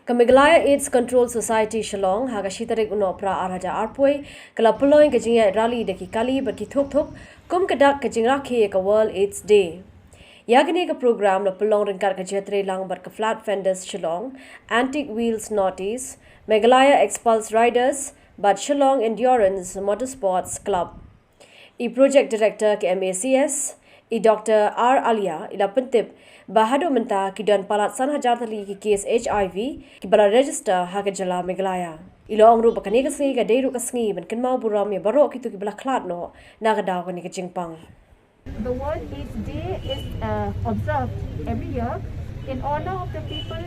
Kamiglaya AIDS Control Society Shillong haga shitarik uno pra arhaja arpoi kala puloin kajinga rally deki kali baki thok thok kum kadak kajingra khi ka World AIDS Day. Yagane ka program la pulong ringkar ka jetre lang bar ka flat fenders Shillong, antique wheels notice, Meghalaya Expulse Riders, but Shillong Endurance Motorsports Club. Project Director ke MACS, Dr. R. Alia, ila pentip bahado menta ki dan palat san hajar tali ki case HIV ki bala register ha ke jala Meghalaya. Ilo ang ru bakani ka singi ka deiru ka singi ban kin mau buram ya baro ki tu ki bala klat no na ka daw ni ka jingpang. The World AIDS Day is observed every year in honor of the people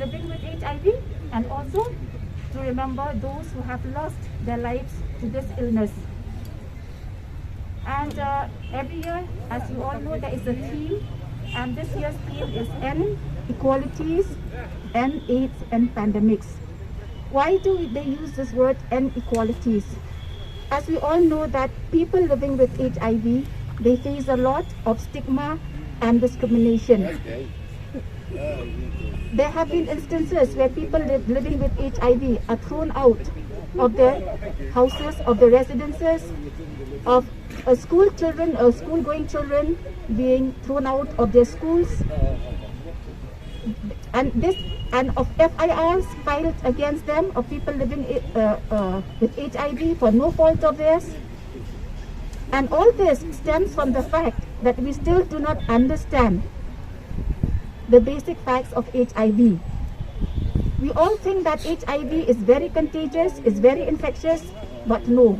living with HIV and also to remember those who have lost their lives to this illness. And every year, as you all know, there is a theme, and this year's theme is End Equalities, End AIDS and Pandemics. Why do they use this word End Equalities? As we all know that people living with HIV, they face a lot of stigma and discrimination. There have been instances where people living with HIV are thrown out of their houses, of their residences, of school-going children being thrown out of their schools, and of FIRs filed against them of people living with HIV for no fault of theirs. And all this stems from the fact that we still do not understand the basic facts of HIV. We all think that HIV is very contagious, is very infectious, but no.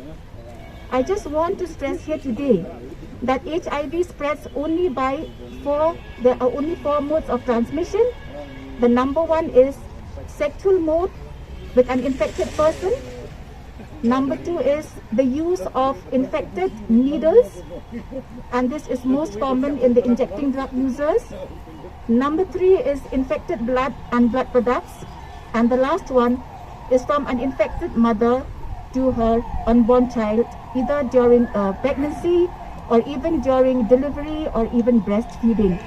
I just want to stress here today that HIV spreads only there are only four modes of transmission. The number one is sexual mode with an infected person. Number two is the use of infected needles, and this is most common in the injecting drug users. Number three is infected blood and blood products, and the last one is from an infected mother to her unborn child, either during pregnancy or even during delivery or even breastfeeding.